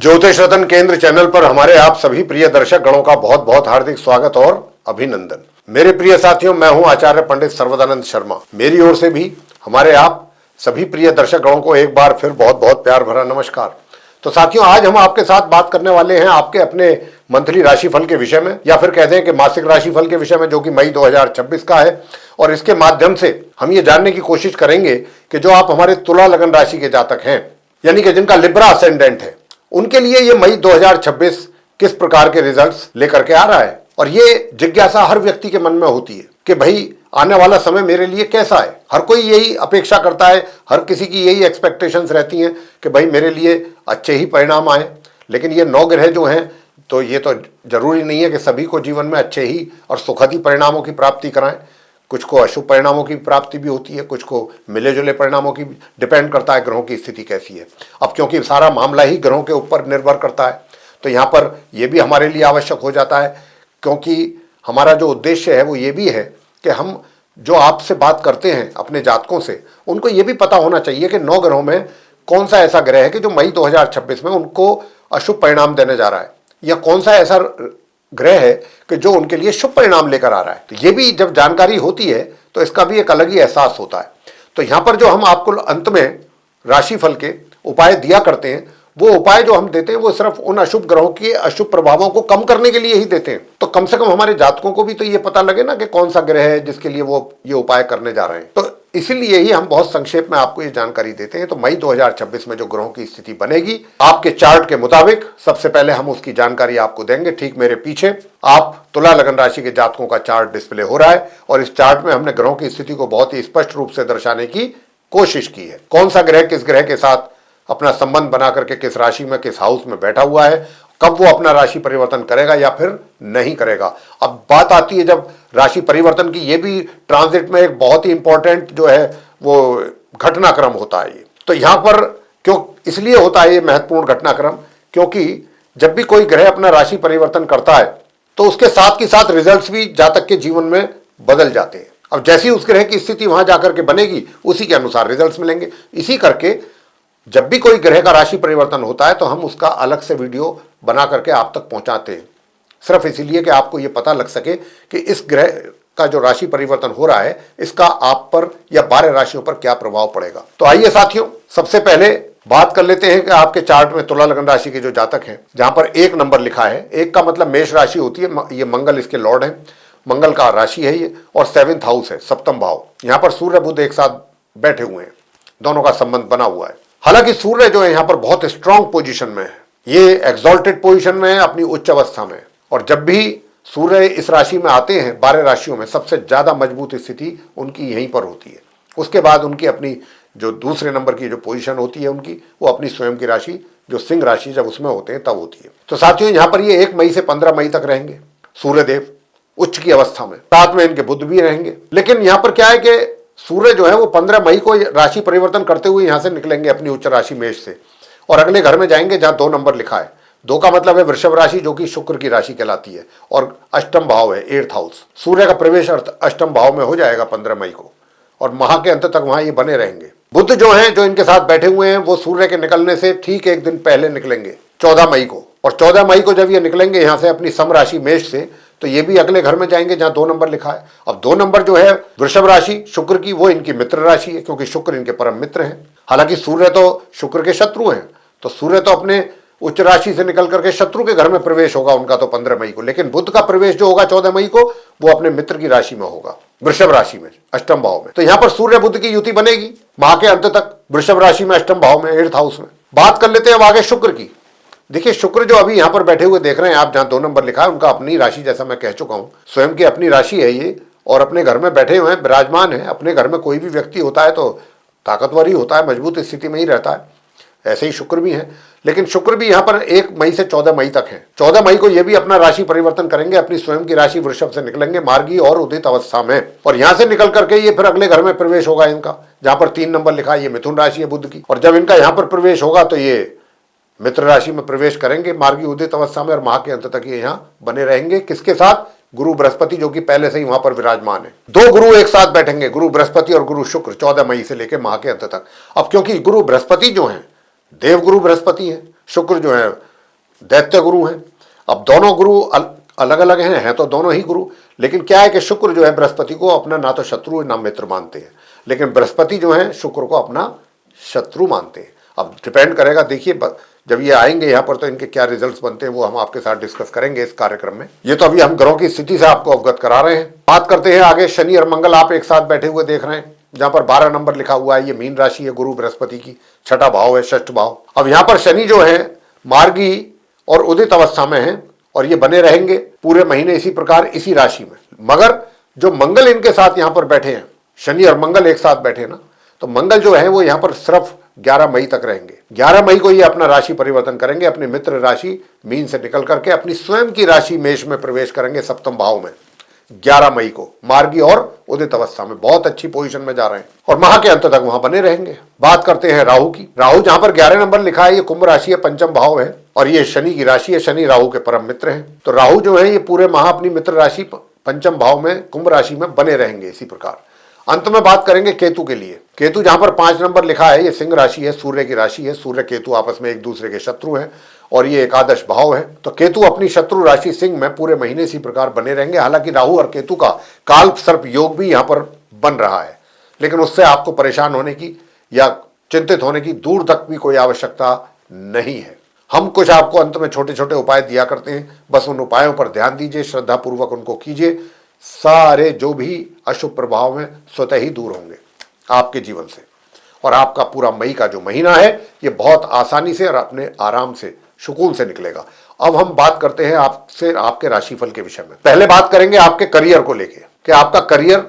ज्योतिष रतन केंद्र चैनल पर हमारे आप सभी प्रिय दर्शक गणों का बहुत बहुत हार्दिक स्वागत और अभिनंदन। मेरे प्रिय साथियों, मैं हूं आचार्य पंडित सर्वदानंद शर्मा। मेरी ओर से भी हमारे आप सभी प्रिय दर्शक गणों को एक बार फिर बहुत बहुत प्यार भरा नमस्कार। तो साथियों, आज हम आपके साथ बात करने वाले हैं आपके अपने मंथली राशिफल के विषय में, या फिर कहते हैं कि मासिक राशिफल के विषय में, जो कि मई 2026 का है। और इसके माध्यम से हम ये जानने की कोशिश करेंगे कि जो आप हमारे तुला लगन राशि के जातक हैं, यानी कि जिनका लिब्रा असेंडेंट है, उनके लिए ये मई 2026 किस प्रकार के रिजल्ट्स लेकर के आ रहा है। और ये जिज्ञासा हर व्यक्ति के मन में होती है कि भाई आने वाला समय मेरे लिए कैसा है। हर कोई यही अपेक्षा करता है, हर किसी की यही एक्सपेक्टेशंस रहती हैं कि भाई मेरे लिए अच्छे ही परिणाम आए। लेकिन ये 9 ग्रह जो हैं, तो ये तो जरूरी नहीं है कि सभी को जीवन में अच्छे ही और सुखद ही परिणामों की प्राप्ति कराएं। कुछ को अशुभ परिणामों की प्राप्ति भी होती है, कुछ को मिले जुले परिणामों की। डिपेंड करता है ग्रहों की स्थिति कैसी है। अब क्योंकि सारा मामला ही ग्रहों के ऊपर निर्भर करता है, तो यहाँ पर यह भी हमारे लिए आवश्यक हो जाता है, क्योंकि हमारा जो उद्देश्य है वो ये भी है कि हम जो आपसे बात करते हैं अपने जातकों से, उनको ये भी पता होना चाहिए कि 9 ग्रहों में कौन सा ऐसा ग्रह है कि जो मई 2026 में उनको अशुभ परिणाम देने जा रहा है, या कौन सा ऐसा ग्रह है कि जो उनके लिए शुभ परिणाम लेकर आ रहा है। तो ये भी जब जानकारी होती है तो इसका भी एक अलग ही एहसास होता है। तो यहाँ पर जो हम आपको अंत में राशिफल के उपाय दिया करते हैं, वो उपाय जो हम देते हैं वो सिर्फ उन अशुभ ग्रहों के अशुभ प्रभावों को कम करने के लिए ही देते हैं। तो कम से कम हमारे जातकों को भी तो ये पता लगे ना कि कौन सा ग्रह है जिसके लिए वो ये उपाय करने जा रहे हैं। तो इसीलिए ही हम बहुत संक्षेप में आपको ये जानकारी देते हैं। तो मई 2026 में जो ग्रहों की स्थिति बनेगी आपके चार्ट के मुताबिक, सबसे पहले हम उसकी जानकारी आपको देंगे। ठीक मेरे पीछे आप तुला लगन राशि के जातकों का चार्ट डिस्प्ले हो रहा है, और इस चार्ट में हमने ग्रहों की स्थिति को बहुत ही स्पष्ट रूप से दर्शाने की कोशिश की है। कौन सा ग्रह किस ग्रह के साथ अपना संबंध बना करके किस राशि में, किस हाउस में बैठा हुआ है, कब वो अपना राशि परिवर्तन करेगा या फिर नहीं करेगा। अब बात आती है जब राशि परिवर्तन की, ये भी ट्रांजिट में एक बहुत ही इंपॉर्टेंट जो है वो घटनाक्रम होता है। ये तो यहां पर क्यों इसलिए होता है ये महत्वपूर्ण घटनाक्रम, क्योंकि जब भी कोई ग्रह अपना राशि परिवर्तन करता है तो उसके साथ के साथ रिजल्ट्स भी जातक के जीवन में बदल जाते हैं। अब जैसी उस ग्रह की स्थिति वहां जाकर के बनेगी, उसी के अनुसार रिजल्ट्स मिलेंगे। इसी करके जब भी कोई ग्रह का राशि परिवर्तन होता है तो हम उसका अलग से वीडियो बना करके आप तक पहुंचाते हैं, सिर्फ इसीलिए कि आपको यह पता लग सके कि इस ग्रह का जो राशि परिवर्तन हो रहा है इसका आप पर या 12 राशियों पर क्या प्रभाव पड़ेगा। तो आइए साथियों, सबसे पहले बात कर लेते हैं कि आपके चार्ट में तुला लगन राशि के जो जातक हैं, जहां पर 1 नंबर लिखा है, 1 का मतलब मेष राशि होती है, ये मंगल इसके लॉर्ड है, मंगल का राशि है ये, और 7th हाउस है, सप्तम भाव। यहां पर सूर्य बुध एक साथ बैठे हुए हैं, दोनों का संबंध बना हुआ है। हालांकि सूर्य जो है यहाँ पर बहुत स्ट्रांग पोजीशन में है, ये एक्सॉल्टेड पोजीशन में है, अपनी उच्च अवस्था में। और जब भी सूर्य इस राशि में आते हैं, 12 राशियों में सबसे ज्यादा मजबूत स्थिति उनकी यहीं पर होती है। उसके बाद उनकी अपनी जो दूसरे नंबर की जो पोजीशन होती है उनकी, वो अपनी स्वयं की राशि जो सिंह राशि जब उसमें होते हैं तब होती है। तो साथियों, यहाँ पर ये 1 मई से 15 मई तक रहेंगे सूर्यदेव उच्च की अवस्था में, साथ में इनके बुध भी रहेंगे। लेकिन यहाँ पर क्या है कि सूर्य जो है वो 15 मई को राशि परिवर्तन करते हुए यहां से निकलेंगे अपनी उच्च राशि मेष से, और अगले घर में जाएंगे जहां 2 नंबर लिखा है। 2 का मतलब है वृषभ राशि, जो कि शुक्र की राशि कहलाती है, और अष्टम भाव है, 8th हाउस। सूर्य का प्रवेश अष्टम भाव में हो जाएगा 15 मई को, और माह के अंत तक वहां ये बने रहेंगे। बुध जो है, जो इनके साथ बैठे हुए हैं, वो सूर्य के निकलने से ठीक 1 दिन पहले निकलेंगे, 14 मई को। और 14 मई को जब ये निकलेंगे यहां से अपनी सम राशि मेष से, तो ये भी अगले घर में जाएंगे जहां 2 नंबर लिखा है। अब 2 नंबर जो है वृषभ राशि शुक्र की, वो इनकी मित्र राशि है, क्योंकि शुक्र इनके परम मित्र हैं। हालांकि सूर्य तो शुक्र के शत्रु हैं, तो सूर्य तो अपने उच्च राशि से निकल करके शत्रु के घर में प्रवेश होगा उनका तो 15 मई को। लेकिन बुध का प्रवेश जो होगा 14 मई को, वो अपने मित्र की राशि में होगा, वृषभ राशि में, अष्टम भाव में। तो यहां पर सूर्य बुध की युति बनेगी माह के अंत तक वृषभ राशि में, अष्टम भाव में, 8th हाउस में। बात कर लेते हैं अब आगे शुक्र की। देखिए, शुक्र जो अभी यहां पर बैठे हुए देख रहे हैं आप, जहां 2 नंबर लिखा है, उनका अपनी राशि, जैसा मैं कह चुका हूं, स्वयं की अपनी राशि है ये, और अपने घर में बैठे हुए हैं, विराजमान है। अपने घर में कोई भी व्यक्ति होता है तो ताकतवर ही होता है, मजबूत स्थिति में ही रहता है, ऐसे ही शुक्र भी है। लेकिन शुक्र भी यहां पर 1 मई से 14 मई तक है। 14 मई को ये भी अपना राशि परिवर्तन करेंगे, अपनी स्वयं की राशि वृषभ से निकलेंगे मार्गी और उदित अवस्था में, और यहां से निकल करके ये फिर अगले घर में प्रवेश होगा इनका, जहां पर 3 नंबर लिखा है, ये मिथुन राशि है बुध की। और जब इनका यहां पर प्रवेश होगा तो ये मित्र राशि में प्रवेश करेंगे मार्गी उदित अवस्था में, और माह के अंत तक ये यहां बने रहेंगे। किसके साथ? गुरु बृहस्पति, जो कि पहले से ही वहां पर विराजमान है। 2 गुरु एक साथ बैठेंगे, गुरु बृहस्पति और गुरु शुक्र, 14 मई से लेकर माह के अंत तक। अब क्योंकि गुरु बृहस्पति जो है देवगुरु बृहस्पति है, शुक्र जो है दैत्य गुरु हैं। अब दोनों गुरु अलग अलग हैं तो दोनों ही गुरु, लेकिन क्या है कि शुक्र जो है बृहस्पति को अपना ना तो शत्रु ना मित्र मानते हैं, लेकिन बृहस्पति जो है शुक्र को अपना शत्रु मानते हैं। अब डिपेंड करेगा, देखिए जब ये आएंगे यहाँ पर तो इनके क्या रिजल्ट्स बनते हैं वो हम आपके साथ डिस्कस करेंगे इस कार्यक्रम में। ये तो अभी हम ग्रहों की स्थिति से आपको अवगत करा रहे हैं। बात करते हैं आगे, शनि और मंगल आप एक साथ बैठे हुए देख रहे हैं, जहां पर 12 नंबर लिखा हुआ है। ये मीन राशि है, गुरु बृहस्पति की छठा भाव है, षष्ठ भाव। अब यहाँ पर शनि जो है मार्गी और उदित अवस्था में है और ये बने रहेंगे पूरे महीने इसी प्रकार इसी राशि में। मगर जो मंगल इनके साथ यहाँ पर बैठे हैं, शनि और मंगल एक साथ बैठे ना, तो मंगल जो है वो यहाँ पर सिर्फ 11 मई तक रहेंगे। 11 मई को ये अपना राशि परिवर्तन करेंगे, अपनी मित्र राशि मीन से निकल करके अपनी स्वयं की राशि मेष में प्रवेश करेंगे सप्तम भाव में। 11 मई को मार्गी और उदित अवस्था में बहुत अच्छी पोजीशन में जा रहे हैं और माह के अंत तक वहां बने रहेंगे। बात करते हैं राहु की। राहु जहां पर 11 नंबर लिखा है, ये कुंभ राशि है, पंचम भाव है और ये शनि की राशि है। शनि राहु के परम मित्र हैं, तो राहु जो है ये पूरे माह अपनी मित्र राशि पंचम भाव में कुंभ राशि में बने रहेंगे। इसी प्रकार अंत में बात करेंगे केतु के लिए। केतु जहां पर 5 नंबर लिखा है, ये सिंह राशि है, सूर्य की राशि है। सूर्य केतु आपस में एक दूसरे के शत्रु हैं और ये एकादश भाव है, तो केतु अपनी शत्रु राशि सिंह में पूरे महीने इसी प्रकार बने रहेंगे। हालांकि राहु और केतु का काल सर्प योग भी यहां पर बन रहा है, लेकिन उससे आपको परेशान होने की या चिंतित होने की दूर तक भी कोई आवश्यकता नहीं है। हम कुछ आपको अंत में छोटे छोटे उपाय दिया करते हैं, बस उन उपायों पर ध्यान दीजिए, श्रद्धापूर्वक उनको कीजिए। सारे जो भी अशुभ प्रभाव हैं स्वतः ही दूर होंगे आपके जीवन से और आपका पूरा मई का जो महीना है ये बहुत आसानी से और अपने आराम से सुकून से निकलेगा। अब हम बात करते हैं आपसे आपके राशिफल के विषय में। पहले बात करेंगे आपके करियर को लेके कि आपका करियर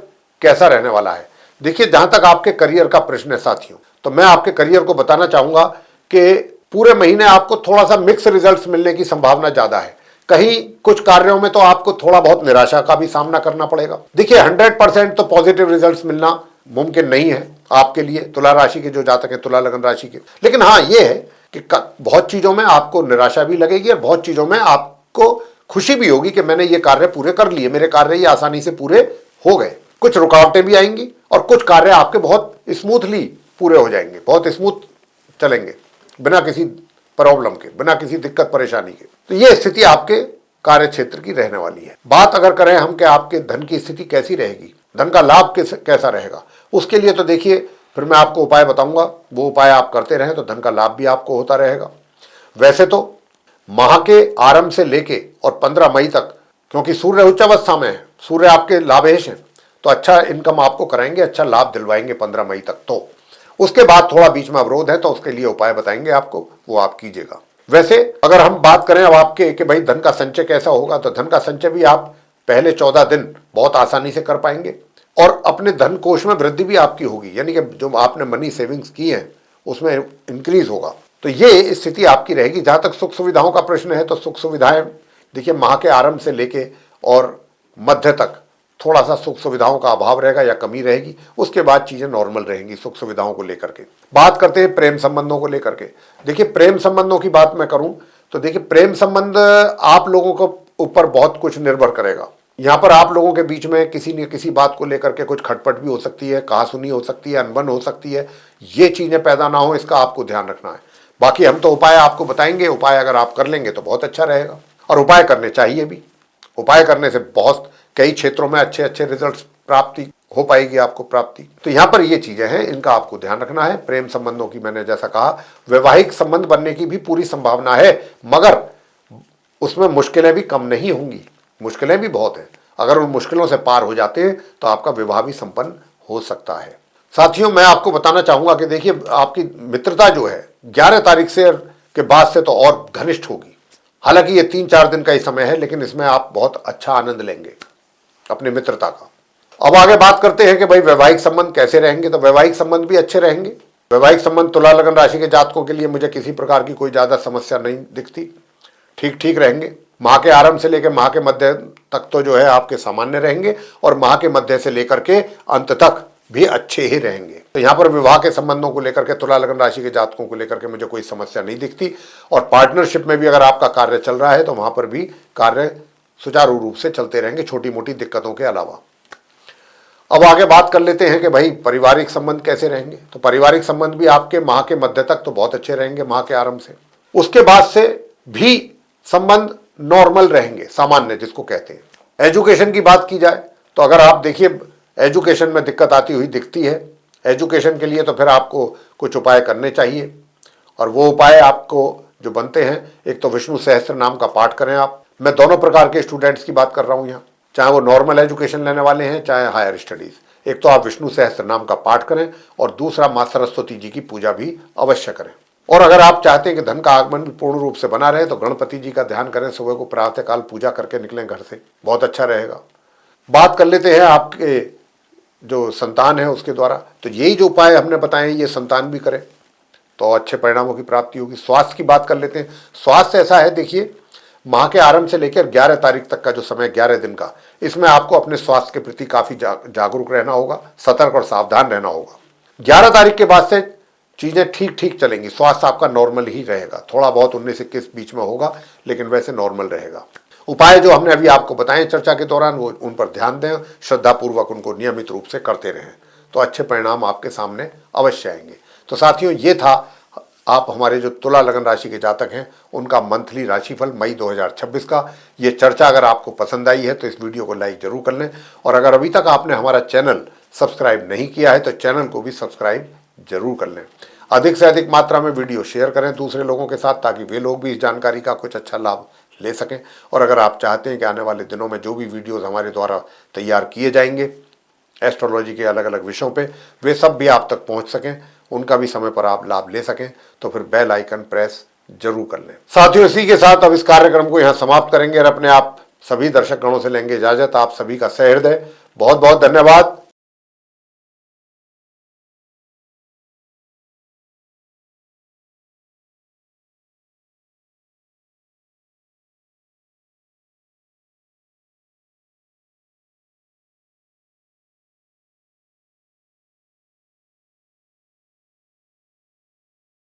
कैसा रहने वाला है। देखिए, जहां तक आपके करियर का प्रश्न है साथियों, तो मैं आपके करियर को बताना चाहूंगा कि पूरे महीने आपको थोड़ा सा मिक्स रिजल्ट्स मिलने की संभावना ज्यादा है। कहीं कुछ कार्यों में तो आपको थोड़ा बहुत निराशा का भी सामना करना पड़ेगा। देखिए, 100% तो पॉजिटिव रिजल्ट्स मिलना मुमकिन नहीं है आपके लिए, तुला राशि के जो जातक है, तुला लगन राशि के। लेकिन हाँ, ये है कि बहुत चीजों में आपको निराशा भी लगेगी और बहुत चीजों में आपको खुशी भी होगी कि मैंने ये कार्य पूरे कर लिए, मेरे कार्य ये आसानी से पूरे हो गए। कुछ रुकावटें भी आएंगी और कुछ कार्य आपके बहुत स्मूथली पूरे हो जाएंगे, बहुत स्मूथ चलेंगे, बिना किसी प्रॉब्लम के, बिना किसी दिक्कत परेशानी के। तो ये स्थिति आपके कार्य क्षेत्र की रहने वाली है। बात अगर करें हम कि आपके धन की स्थिति कैसी रहेगी, धन का लाभ कैसा रहेगा, उसके लिए तो देखिए फिर मैं आपको उपाय बताऊंगा, वो उपाय आप करते रहें तो धन का लाभ भी आपको होता रहेगा। वैसे तो माह के आरंभ से लेके और 15 मई तक, क्योंकि सूर्य उच्च अवस्था में है, सूर्य आपके लाभेश हैं, तो अच्छा इनकम आपको कराएंगे, अच्छा लाभ दिलवाएंगे 15 मई तक। तो उसके बाद थोड़ा बीच में अवरोध है, तो उसके लिए उपाय बताएंगे आपको, वो आप कीजिएगा। वैसे अगर हम बात करें अब आपके कि भाई धन का संचय कैसा होगा, तो धन का संचय भी आप पहले 14 दिन बहुत आसानी से कर पाएंगे और अपने धन कोष में वृद्धि भी आपकी होगी, यानी कि जो आपने मनी सेविंग्स की हैं उसमें इंक्रीज होगा। तो ये स्थिति आपकी रहेगी। जहां तक सुख सुविधाओं का प्रश्न है, तो सुख सुविधाएं देखिए माह के आरंभ से लेके और मध्य तक थोड़ा सा सुख सुविधाओं का अभाव रहेगा या कमी रहेगी, उसके बाद चीजें नॉर्मल रहेंगी सुख सुविधाओं को लेकर के। बात करते हैं प्रेम संबंधों को लेकर के। देखिए, प्रेम संबंधों की बात मैं करूं तो देखिए, प्रेम संबंध आप लोगों को ऊपर बहुत कुछ निर्भर करेगा। यहाँ पर आप लोगों के बीच में किसी न किसी बात को लेकर के कुछ खटपट भी हो सकती है, कहासुनी हो सकती है, अनबन हो सकती है। ये चीजें पैदा ना हो, इसका आपको ध्यान रखना है। बाकी हम तो उपाय आपको बताएंगे, उपाय अगर आप कर लेंगे तो बहुत अच्छा रहेगा और उपाय करने चाहिए भी। उपाय करने से बहुत कई क्षेत्रों में अच्छे अच्छे रिजल्ट्स प्राप्ति हो पाएगी आपको प्राप्ति। तो यहाँ पर ये चीजें हैं, इनका आपको ध्यान रखना है। प्रेम संबंधों की मैंने जैसा कहा, वैवाहिक संबंध बनने की भी पूरी संभावना है, मगर उसमें मुश्किलें भी कम नहीं होंगी, मुश्किलें भी बहुत हैं। अगर उन मुश्किलों से पार हो जाते हैं तो आपका विवाह भी संपन्न हो सकता है। साथियों, मैं आपको बताना चाहूंगा कि देखिए, आपकी मित्रता जो है 11 तारीख से के बाद से तो और घनिष्ठ होगी। हालांकि ये 3-4 दिन का ही समय है, लेकिन इसमें आप बहुत अच्छा आनंद लेंगे अपनी मित्रता का। अब आगे बात करते हैं कि भाई वैवाहिक संबंध कैसे रहेंगे। तो वैवाहिक संबंध भी अच्छे रहेंगे। वैवाहिक संबंध तुला लगन राशि के जातकों के लिए मुझे किसी प्रकार की कोई ज्यादा समस्या नहीं दिखती, ठीक ठीक रहेंगे। माह के आरंभ से लेकर माह के मध्य तक तो जो है आपके सामान्य रहेंगे और माह के मध्य से लेकर के अंत तक भी अच्छे ही रहेंगे। तो यहाँ पर विवाह के संबंधों को लेकर के तुला लगन राशि के जातकों को लेकर के मुझे कोई समस्या नहीं दिखती और पार्टनरशिप में भी अगर आपका कार्य चल रहा है तो वहां पर भी कार्य सुचारू रूप से चलते रहेंगे, छोटी मोटी दिक्कतों के अलावा। अब आगे बात कर लेते हैं कि भाई पारिवारिक संबंध कैसे रहेंगे। तो पारिवारिक संबंध भी आपके माह के मध्य तक तो बहुत अच्छे रहेंगे, माह के आरंभ से। उसके बाद से भी संबंध नॉर्मल रहेंगे, सामान्य जिसको कहते हैं। एजुकेशन की बात की जाए तो अगर आप देखिए एजुकेशन में दिक्कत आती हुई दिखती है, एजुकेशन के लिए तो फिर आपको कुछ उपाय करने चाहिए, और वो उपाय आपको जो बनते हैं, एक तो विष्णु सहस्त्र नाम का पाठ करें आप। मैं दोनों प्रकार के स्टूडेंट्स की बात कर रहा हूं यहाँ, चाहे वो नॉर्मल एजुकेशन लेने वाले हैं चाहे हायर स्टडीज। एक तो आप विष्णु सहस्त्र नाम का पाठ करें और दूसरा मां सरस्वती जी की पूजा भी अवश्य करें। और अगर आप चाहते हैं कि धन का आगमन भी पूर्ण रूप से बना रहे तो गणपति जी का ध्यान करें, सुबह को प्रातःकाल पूजा करके निकलें घर से, बहुत अच्छा रहेगा। बात कर लेते हैं आपके जो संतान है उसके द्वारा, तो यही जो उपाय हमने बताए ये संतान भी करें तो अच्छे परिणामों की प्राप्ति होगी। स्वास्थ्य की बात कर लेते हैं। स्वास्थ्य ऐसा है, देखिए माह के आरंभ से लेकर 11 तारीख तक का जो समय 11 दिन का, इसमें आपको अपने स्वास्थ्य के प्रति काफी जागरूक रहना होगा, सतर्क और सावधान रहना होगा। 11 तारीख के बाद से चीजें ठीक ठीक चलेंगी, स्वास्थ्य आपका नॉर्मल ही रहेगा, थोड़ा बहुत 19-21 बीच में होगा लेकिन वैसे नॉर्मल रहेगा। उपाय जो हमने अभी आपको बताए चर्चा के दौरान वो उन पर ध्यान दें, श्रद्धापूर्वक उनको नियमित रूप से करते रहें तो अच्छे परिणाम आपके सामने अवश्य आएंगे। तो साथियों, ये था आप हमारे जो तुला लगन राशि के जातक हैं उनका मंथली राशिफल मई 2026 का। ये चर्चा अगर आपको पसंद आई है तो इस वीडियो को लाइक जरूर कर लें, और अगर अभी तक आपने हमारा चैनल सब्सक्राइब नहीं किया है तो चैनल को भी सब्सक्राइब जरूर कर लें। अधिक से अधिक मात्रा में वीडियो शेयर करें दूसरे लोगों के साथ, ताकि वे लोग भी इस जानकारी का कुछ अच्छा लाभ ले सकें। और अगर आप चाहते हैं कि आने वाले दिनों में जो भी वीडियोस हमारे द्वारा तैयार किए जाएंगे एस्ट्रोलॉजी के अलग अलग विषयों पे, वे सब भी आप तक पहुंच सकें, उनका भी समय पर आप लाभ ले सकें, तो फिर बेल आइकन प्रेस जरूर कर लें। साथियों, इसी के साथ अब इस कार्यक्रम को यहाँ समाप्त करेंगे और अपने आप सभी दर्शक गणों से लेंगे इजाजत। आप सभी का सहृदय बहुत बहुत धन्यवाद।